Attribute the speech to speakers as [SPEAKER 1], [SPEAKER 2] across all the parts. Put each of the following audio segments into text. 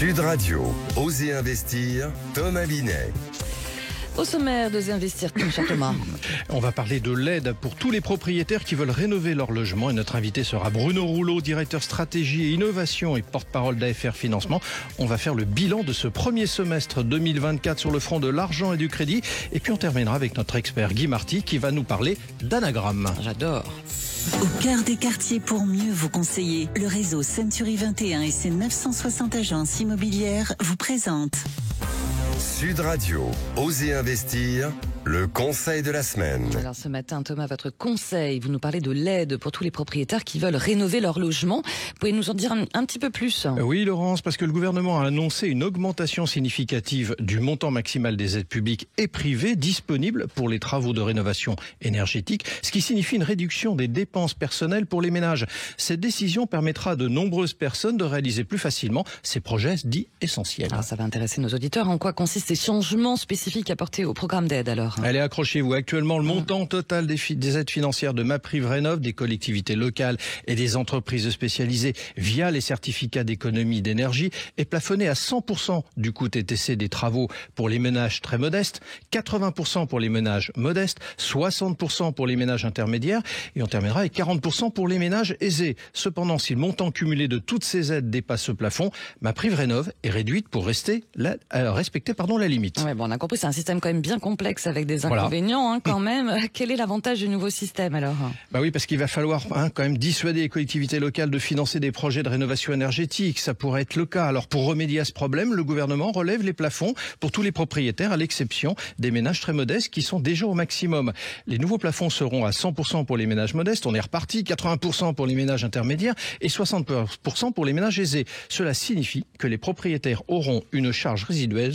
[SPEAKER 1] Sud Radio, Osez investir, Thomas Binet.
[SPEAKER 2] Au sommaire d'Osez investir, cher Thomas.
[SPEAKER 3] On va parler de l'aide pour tous les propriétaires qui veulent rénover leur logement. Et notre invité sera Bruno Rouleau, directeur stratégie et innovation et porte-parole d'AFR Financement. On va faire le bilan de ce premier semestre 2024 sur le front de l'argent et du crédit. Et puis on terminera avec notre expert Guy Marty qui va nous parler d'anagramme.
[SPEAKER 2] J'adore.
[SPEAKER 4] Au cœur des quartiers pour mieux vous conseiller, le réseau Century 21 et ses 960 agences immobilières vous présentent
[SPEAKER 1] Sud Radio, Osez investir, le conseil de la semaine.
[SPEAKER 2] Alors ce matin, Thomas, votre conseil, vous nous parlez de l'aide pour tous les propriétaires qui veulent rénover leur logement. Vous pouvez nous en dire un petit peu plus?
[SPEAKER 3] Oui, Laurence, parce que le gouvernement a annoncé une augmentation significative du montant maximal des aides publiques et privées disponibles pour les travaux de rénovation énergétique, ce qui signifie une réduction des dépenses personnelles pour les ménages. Cette décision permettra à de nombreuses personnes de réaliser plus facilement ces projets dits essentiels.
[SPEAKER 2] Alors ça va intéresser nos auditeurs. En quoi consistent ces changements spécifiques apportés au programme d'aide alors?
[SPEAKER 3] Allez, accrochez-vous. Actuellement, le montant total des aides financières de MaPrimeRénov', des collectivités locales et des entreprises spécialisées via les certificats d'économie d'énergie est plafonné à 100% du coût TTC des travaux pour les ménages très modestes, 80% pour les ménages modestes, 60% pour les ménages intermédiaires et on terminera avec 40% pour les ménages aisés. Cependant, si le montant cumulé de toutes ces aides dépasse ce plafond, MaPrimeRénov' est réduite pour respecter la limite.
[SPEAKER 2] Ouais, bon, on a compris, c'est un système quand même bien complexe avec des inconvénients quand même. Quel est l'avantage du nouveau système alors?
[SPEAKER 3] Bah oui, parce qu'il va falloir quand même dissuader les collectivités locales de financer des projets de rénovation énergétique. Ça pourrait être le cas. Alors pour remédier à ce problème, le gouvernement relève les plafonds pour tous les propriétaires à l'exception des ménages très modestes qui sont déjà au maximum. Les nouveaux plafonds seront à 100% pour les ménages modestes, on est reparti, 80% pour les ménages intermédiaires et 60% pour les ménages aisés. Cela signifie que les propriétaires auront une charge résiduelle,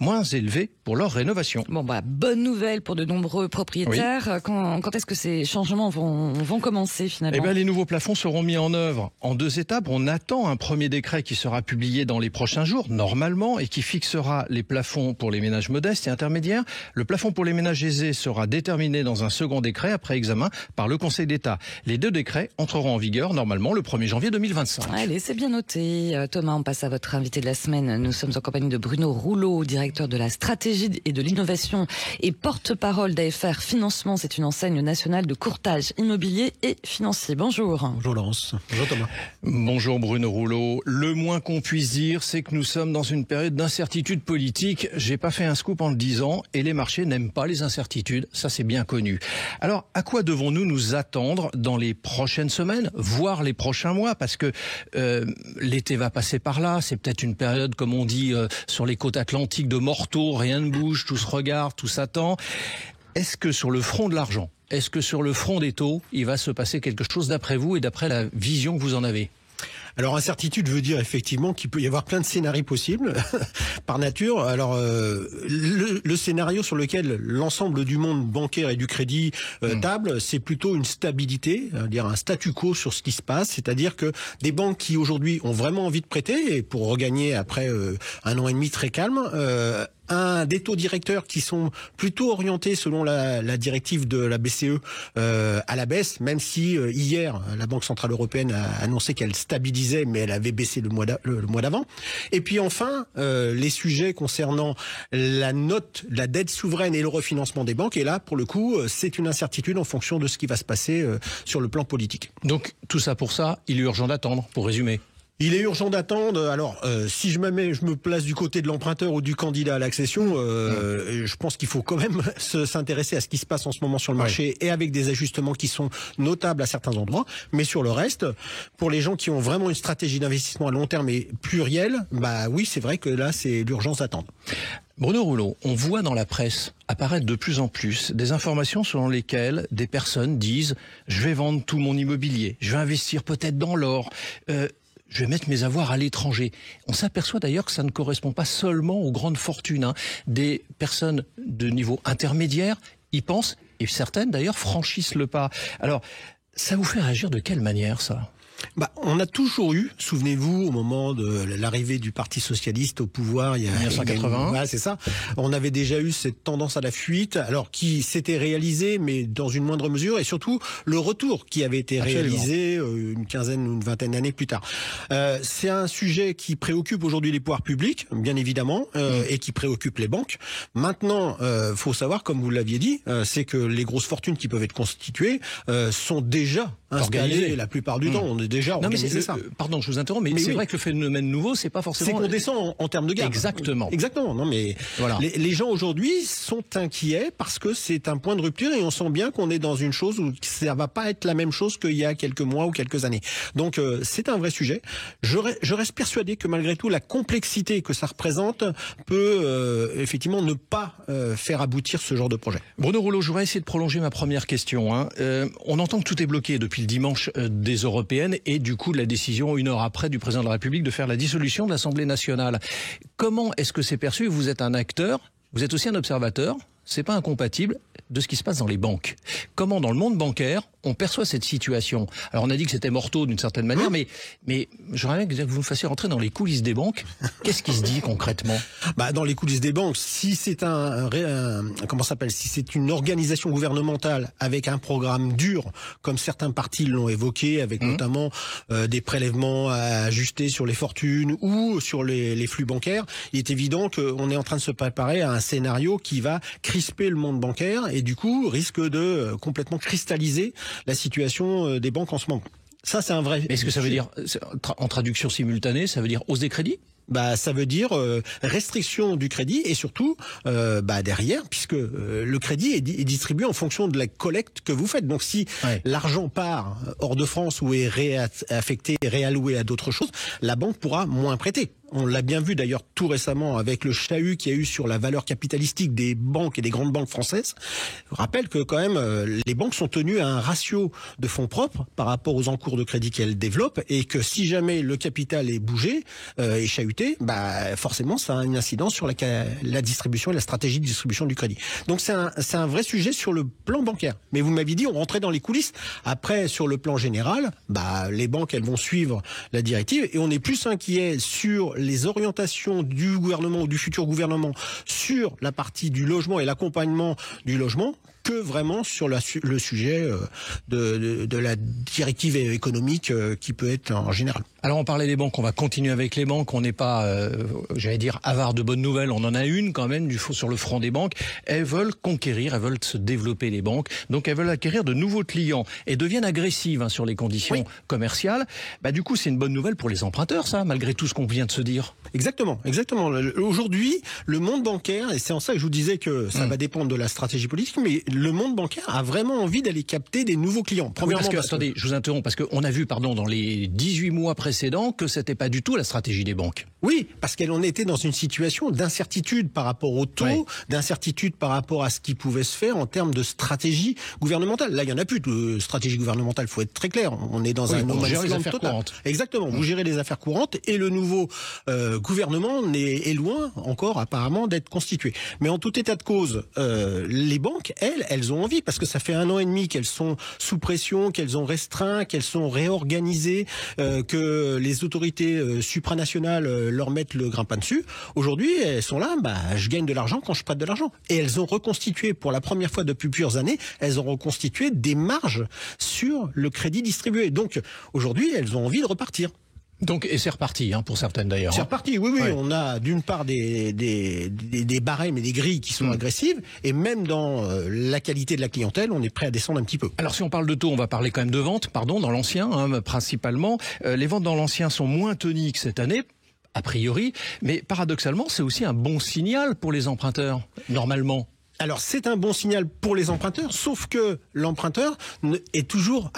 [SPEAKER 3] moins élevée pour leur rénovation.
[SPEAKER 2] Bon, bonne nouvelle pour de nombreux propriétaires. Oui. Quand est-ce que ces changements vont commencer finalement?
[SPEAKER 3] Les nouveaux plafonds seront mis en œuvre en 2 étapes. On attend un premier décret qui sera publié dans les prochains jours, normalement, et qui fixera les plafonds pour les ménages modestes et intermédiaires. Le plafond pour les ménages aisés sera déterminé dans un second décret après examen par le Conseil d'État. Les 2 décrets entreront en vigueur normalement le 1er janvier 2025.
[SPEAKER 2] Allez, c'est bien noté. Thomas, on passe à votre invité de la semaine. Nous sommes en compagnie de Bruno Rouleau, directeur de la stratégie et de l'innovation et porte-parole d'AFR Financement. C'est une enseigne nationale de courtage immobilier et financier. Bonjour.
[SPEAKER 5] Bonjour Laurence. Bonjour Thomas.
[SPEAKER 3] Bonjour Bruno Rouleau. Le moins qu'on puisse dire, c'est que nous sommes dans une période d'incertitude politique. J'ai pas fait un scoop en le disant et les marchés n'aiment pas les incertitudes. Ça, c'est bien connu. Alors, à quoi devons-nous nous attendre dans les prochaines semaines, voire les prochains mois? Parce que l'été va passer par là. C'est peut-être une période, comme on dit, sur les côtes atlantiques de morteau. Rien ne bouge, tout se regarde, tout s'attend. Est-ce que sur le front de l'argent, est-ce que sur le front des taux, il va se passer quelque chose d'après vous et d'après la vision que vous en avez?
[SPEAKER 5] Alors incertitude veut dire effectivement qu'il peut y avoir plein de scénarios possibles par nature. Alors le scénario sur lequel l'ensemble du monde bancaire et du crédit table, c'est plutôt une stabilité, dire un statu quo sur ce qui se passe, c'est-à-dire que des banques qui aujourd'hui ont vraiment envie de prêter et pour regagner après 1 an et demi très calme, des taux directeurs qui sont plutôt orientés selon la directive de la BCE à la baisse, même si hier la Banque Centrale Européenne a annoncé qu'elle stabilisait, mais elle avait baissé le mois d'avant. Et puis enfin, les sujets concernant la dette souveraine et le refinancement des banques, et là pour le coup c'est une incertitude en fonction de ce qui va se passer sur le plan politique.
[SPEAKER 3] Donc tout ça pour ça, il est urgent d'attendre, pour résumer.
[SPEAKER 5] Il est urgent d'attendre. Alors, si je me place du côté de l'emprunteur ou du candidat à l'accession, je pense qu'il faut quand même s'intéresser à ce qui se passe en ce moment sur le marché et avec des ajustements qui sont notables à certains endroits. Mais sur le reste, pour les gens qui ont vraiment une stratégie d'investissement à long terme et plurielle, oui, c'est vrai que là, c'est l'urgence d'attendre.
[SPEAKER 3] Bruno Rouleau, on voit dans la presse apparaître de plus en plus des informations selon lesquelles des personnes disent « je vais vendre tout mon immobilier, je vais investir peut-être dans l'or ». Je vais mettre mes avoirs à l'étranger. On s'aperçoit d'ailleurs que ça ne correspond pas seulement aux grandes fortunes. Des personnes de niveau intermédiaire y pensent, et certaines d'ailleurs franchissent le pas. Alors, ça vous fait réagir de quelle manière ça ?
[SPEAKER 5] On a toujours eu, souvenez-vous, au moment de l'arrivée du Parti socialiste au pouvoir, il y a
[SPEAKER 3] 1981.
[SPEAKER 5] C'est ça. On avait déjà eu cette tendance à la fuite, alors qui s'était réalisée, mais dans une moindre mesure, et surtout le retour qui avait été réalisé une quinzaine ou une vingtaine d'années plus tard. C'est un sujet qui préoccupe aujourd'hui les pouvoirs publics, bien évidemment, et qui préoccupe les banques. Maintenant, faut savoir, comme vous l'aviez dit, c'est que les grosses fortunes qui peuvent être constituées sont déjà installées la plupart du temps. On est déjà organisé ça.
[SPEAKER 3] Pardon, je vous interromps, mais c'est vrai que le phénomène nouveau, c'est pas forcément...
[SPEAKER 5] C'est qu'on descend en termes de gamme.
[SPEAKER 3] Exactement.
[SPEAKER 5] Exactement. Non, mais voilà. Les gens aujourd'hui sont inquiets parce que c'est un point de rupture et on sent bien qu'on est dans une chose où ça va pas être la même chose qu'il y a quelques mois ou quelques années. Donc c'est un vrai sujet. Je reste persuadé que malgré tout, la complexité que ça représente peut effectivement ne pas faire aboutir ce genre de projet.
[SPEAKER 3] Bruno Rouleau, je vais essayer de prolonger ma première question. On entend que tout est bloqué depuis le dimanche des Européennes et du coup de la décision, une heure après, du président de la République de faire la dissolution de l'Assemblée nationale. Comment est-ce que c'est perçu? Vous êtes un acteur, vous êtes aussi un observateur. C'est pas incompatible de ce qui se passe dans les banques. Comment, dans le monde bancaire, on perçoit cette situation? Alors, on a dit que c'était morteau d'une certaine manière, mais j'aimerais bien que vous me fassiez rentrer dans les coulisses des banques. Qu'est-ce qui se dit concrètement? Dans
[SPEAKER 5] les coulisses des banques, si c'est si c'est une organisation gouvernementale avec un programme dur, comme certains partis l'ont évoqué, avec notamment des prélèvements à ajuster sur les fortunes ou sur les flux bancaires, il est évident qu'on est en train de se préparer à un scénario qui va crisper le monde bancaire et du coup risque de complètement cristalliser la situation des banques en ce moment. Ça, c'est un vrai...
[SPEAKER 3] Est-ce que ça veut dire, en traduction simultanée, ça veut dire hausse des crédits?
[SPEAKER 5] Ça veut dire restriction du crédit et surtout derrière, puisque le crédit est distribué en fonction de la collecte que vous faites. Donc si l'argent part hors de France ou est réaffecté, réalloué à d'autres choses, la banque pourra moins prêter. On l'a bien vu d'ailleurs tout récemment avec le chahut qu'il y a eu sur la valeur capitalistique des banques et des grandes banques françaises. Je rappelle que quand même les banques sont tenues à un ratio de fonds propres par rapport aux encours de crédit qu'elles développent et que si jamais le capital est bougé et chahuté, forcément ça a une incidence sur la distribution et la stratégie de distribution du crédit. Donc c'est un vrai sujet sur le plan bancaire. Mais vous m'aviez dit on rentrait dans les coulisses. Après sur le plan général, les banques elles vont suivre la directive et on est plus inquiet sur les orientations du gouvernement ou du futur gouvernement sur la partie du logement et l'accompagnement du logement que vraiment sur le sujet de la directive économique qui peut être en général.
[SPEAKER 3] Alors on parlait des banques, on va continuer avec les banques. On n'est pas, j'allais dire, avare de bonnes nouvelles. On en a une quand même sur le front des banques. Elles veulent conquérir, elles veulent se développer les banques. Donc elles veulent acquérir de nouveaux clients et deviennent agressives sur les conditions commerciales. Du coup, c'est une bonne nouvelle pour les emprunteurs, ça, malgré tout ce qu'on vient de se dire.
[SPEAKER 5] Exactement. Aujourd'hui, le monde bancaire, et c'est en ça que je vous disais que ça va dépendre de la stratégie politique, mais le monde bancaire a vraiment envie d'aller capter des nouveaux clients.
[SPEAKER 3] Attendez, je vous interromps, parce qu'on a vu, dans les 18 mois précédents, que c'était pas du tout la stratégie des banques.
[SPEAKER 5] Oui, parce qu'elles en étaient dans une situation d'incertitude par rapport au taux, d'incertitude par rapport à ce qui pouvait se faire en termes de stratégie gouvernementale. Là, il y en a plus de stratégie gouvernementale, faut être très clair. On est dans un
[SPEAKER 3] on gère les affaires courantes.
[SPEAKER 5] Exactement, vous gérez les affaires courantes et le nouveau gouvernement est loin encore apparemment d'être constitué. Mais en tout état de cause, les banques, elles ont envie, parce que ça fait 1 an et demi qu'elles sont sous pression, qu'elles ont restreint, qu'elles sont réorganisées, que les autorités supranationales leur mettent le grimpin dessus. Aujourd'hui, elles sont là, je gagne de l'argent quand je prête de l'argent. Et elles ont reconstitué, pour la première fois depuis plusieurs années, elles ont reconstitué des marges sur le crédit distribué. Donc aujourd'hui, elles ont envie de repartir.
[SPEAKER 3] Donc, et c'est reparti, pour certaines d'ailleurs.
[SPEAKER 5] C'est reparti, oui. On a d'une part des barèmes et des grilles qui sont agressives, et même dans la qualité de la clientèle, on est prêt à descendre un petit peu.
[SPEAKER 3] Alors si on parle de taux, on va parler quand même de ventes, dans l'ancien, principalement. Les ventes dans l'ancien sont moins toniques cette année, a priori, mais paradoxalement, c'est aussi un bon signal pour les emprunteurs, normalement.
[SPEAKER 5] Alors c'est un bon signal pour les emprunteurs, sauf que l'emprunteur est toujours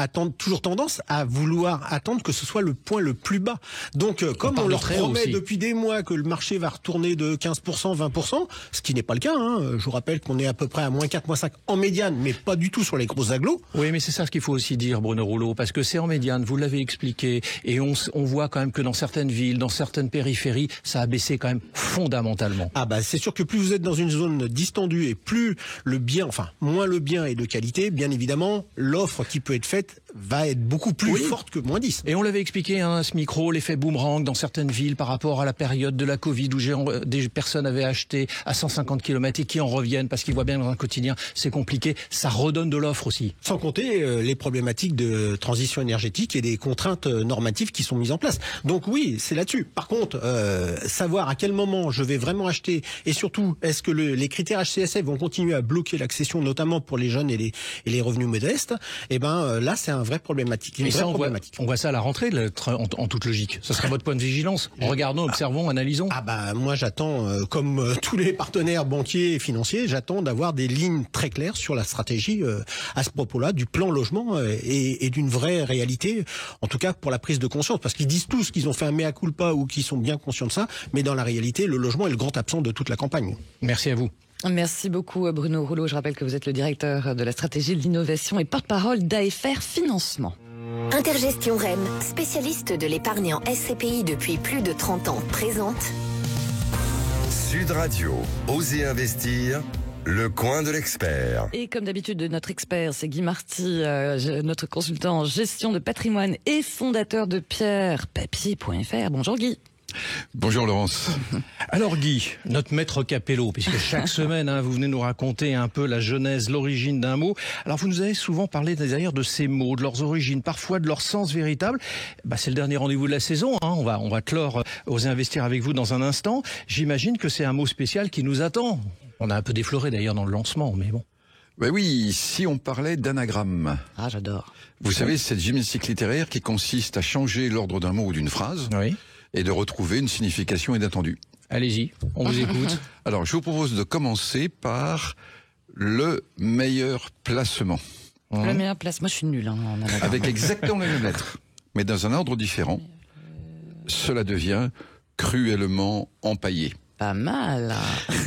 [SPEAKER 5] tendance à vouloir attendre que ce soit le point le plus bas. Donc comme on leur promet depuis des mois que le marché va retourner de 15%, 20%, ce qui n'est pas le cas. Je vous rappelle qu'on est à peu près à -4, -5 en médiane, mais pas du tout sur les gros agglos.
[SPEAKER 3] Oui, mais c'est ça ce qu'il faut aussi dire, Bruno Rouleau, parce que c'est en médiane, vous l'avez expliqué, et on voit quand même que dans certaines villes, dans certaines périphéries, ça a baissé quand même fondamentalement.
[SPEAKER 5] C'est sûr que plus vous êtes dans une zone distendue et plus le bien, moins le bien est de qualité, bien évidemment, l'offre qui peut être faite va être beaucoup plus forte que moins 10.
[SPEAKER 3] Et on l'avait expliqué à ce micro, l'effet boomerang dans certaines villes par rapport à la période de la Covid où des personnes avaient acheté à 150 km et qui en reviennent parce qu'ils voient bien dans un quotidien, c'est compliqué. Ça redonne de l'offre aussi.
[SPEAKER 5] Sans compter les problématiques de transition énergétique et des contraintes normatives qui sont mises en place. Donc oui, c'est là-dessus. Par contre, savoir à quel moment je vais vraiment acheter et surtout, est-ce que les critères HCSF vont continuer à bloquer l'accession, notamment pour les jeunes et les revenus modestes, et là, c'est un vrai problématique.
[SPEAKER 3] Et ça, on voit ça à la rentrée, en toute logique. Ce serait votre point de vigilance. Regardons, observons, analysons.
[SPEAKER 5] Moi, j'attends, comme tous les partenaires banquiers et financiers, j'attends d'avoir des lignes très claires sur la stratégie à ce propos-là, du plan logement et d'une vraie réalité, en tout cas pour la prise de conscience. Parce qu'ils disent tous qu'ils ont fait un mea culpa ou qu'ils sont bien conscients de ça, mais dans la réalité, le logement est le grand absent de toute la campagne.
[SPEAKER 3] Merci à vous.
[SPEAKER 2] Merci beaucoup Bruno Rouleau. Je rappelle que vous êtes le directeur de la stratégie de l'innovation et porte-parole d'AFR Financement.
[SPEAKER 6] Intergestion REM, spécialiste de l'épargne en SCPI depuis plus de 30 ans, présente
[SPEAKER 1] Sud Radio, Osez investir, le coin de l'expert.
[SPEAKER 2] Et comme d'habitude, notre expert, c'est Guy Marty, notre consultant en gestion de patrimoine et fondateur de pierrepapier.fr. Bonjour Guy.
[SPEAKER 7] Bonjour Laurence.
[SPEAKER 3] Alors Guy, notre maître Capello, puisque chaque semaine vous venez nous raconter un peu la genèse, l'origine d'un mot. Alors vous nous avez souvent parlé d'ailleurs de ces mots, de leurs origines, parfois de leur sens véritable. C'est le dernier rendez-vous de la saison, On va clore Osez investir avec vous dans un instant. J'imagine que c'est un mot spécial qui nous attend. On a un peu défloré d'ailleurs dans le lancement, mais bon.
[SPEAKER 7] Oui, si on parlait d'anagramme.
[SPEAKER 2] Ah, j'adore.
[SPEAKER 7] Vous savez, cette gymnastique littéraire qui consiste à changer l'ordre d'un mot ou d'une phrase.
[SPEAKER 3] Oui.
[SPEAKER 7] Et de retrouver une signification inattendue.
[SPEAKER 3] Allez-y, on vous écoute.
[SPEAKER 7] Alors, je vous propose de commencer par le meilleur placement.
[SPEAKER 2] Le meilleur placement, moi je suis nul.
[SPEAKER 7] Avec exactement les mêmes lettres, mais dans un ordre différent. Cela devient cruellement empaillé.
[SPEAKER 2] Pas mal.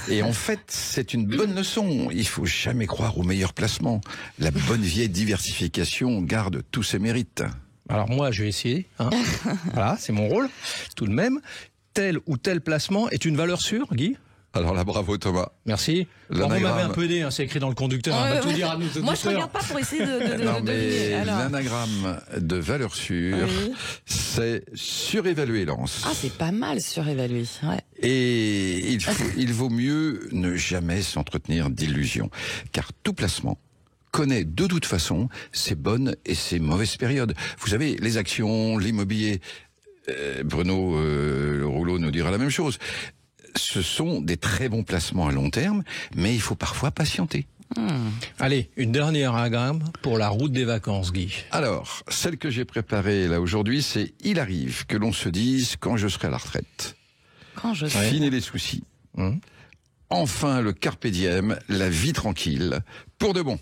[SPEAKER 7] Et en fait, c'est une bonne leçon. Il faut jamais croire au meilleur placement. La bonne vieille diversification garde tous ses mérites.
[SPEAKER 3] Alors moi, je vais essayer. Voilà, c'est mon rôle. Tout de même, tel ou tel placement est une valeur sûre, Guy ?
[SPEAKER 7] Alors là, bravo Thomas.
[SPEAKER 3] Merci. Bon, vous m'avez un peu aidé, c'est écrit dans le conducteur. On va tout dire à nos auditeurs.
[SPEAKER 2] Moi, je ne regarde pas pour essayer de
[SPEAKER 7] non, mais l'anagramme de valeur sûre, c'est surévaluer Lance.
[SPEAKER 2] Ah, c'est pas mal surévalué. Ouais.
[SPEAKER 7] Et il vaut mieux ne jamais s'entretenir d'illusions, car tout placement connaît de toute façon ses bonnes et ses mauvaises périodes. Vous savez, les actions, l'immobilier, Bruno Rouleau nous dira la même chose. Ce sont des très bons placements à long terme, mais il faut parfois patienter.
[SPEAKER 3] Allez, une dernière anagramme pour la route des vacances, Guy.
[SPEAKER 7] Alors, celle que j'ai préparée là aujourd'hui, c'est « Il arrive que l'on se dise quand je serai à la retraite ». Fini les soucis. Enfin, le carpe diem, la vie tranquille, pour de bon.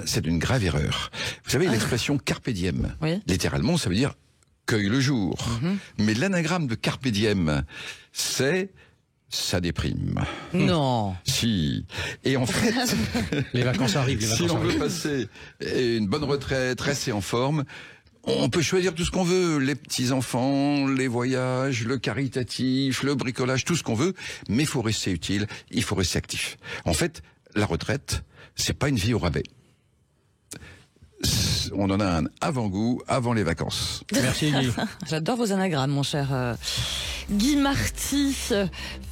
[SPEAKER 7] C'est une grave erreur. Vous savez, l'expression carpe diem, littéralement, ça veut dire cueille le jour. Mais l'anagramme de carpe diem, c'est ça déprime.
[SPEAKER 2] Non.
[SPEAKER 7] Si. Et en fait,
[SPEAKER 3] les vacances arrivent.
[SPEAKER 7] Si on veut passer une bonne retraite, rester en forme, on peut choisir tout ce qu'on veut, les petits-enfants, les voyages, le caritatif, le bricolage, tout ce qu'on veut, mais il faut rester utile, il faut rester actif. En fait, la retraite, c'est pas une vie au rabais. On en a un avant-goût avant les vacances.
[SPEAKER 3] Merci Guy.
[SPEAKER 2] J'adore vos anagrammes, mon cher Guy Marty,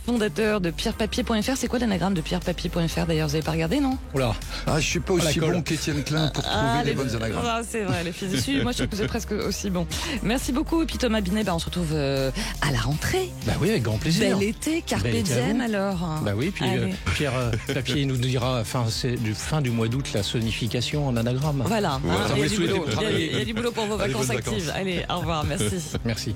[SPEAKER 2] fondateur de pierrepapier.fr. C'est quoi l'anagramme de pierrepapier.fr d'ailleurs? Vous n'avez pas regardé, non?
[SPEAKER 7] Oula. Je suis pas aussi bon qu'Étienne Klein pour trouver les bonnes anagrammes.
[SPEAKER 2] Ah, c'est vrai, les fils dessus. Moi, je trouve que vous êtes presque aussi bon. Merci beaucoup. Et puis Thomas Binet, on se retrouve à la rentrée.
[SPEAKER 3] Oui, avec grand plaisir.
[SPEAKER 2] Bel été, carpe diem alors.
[SPEAKER 3] Oui, puis Pierre Papier nous dira fin du mois d'août la sonification en anagramme.
[SPEAKER 2] Voilà.
[SPEAKER 3] Il
[SPEAKER 2] y a du boulot pour vos vacances actives. Allez, au revoir, merci.
[SPEAKER 3] Merci.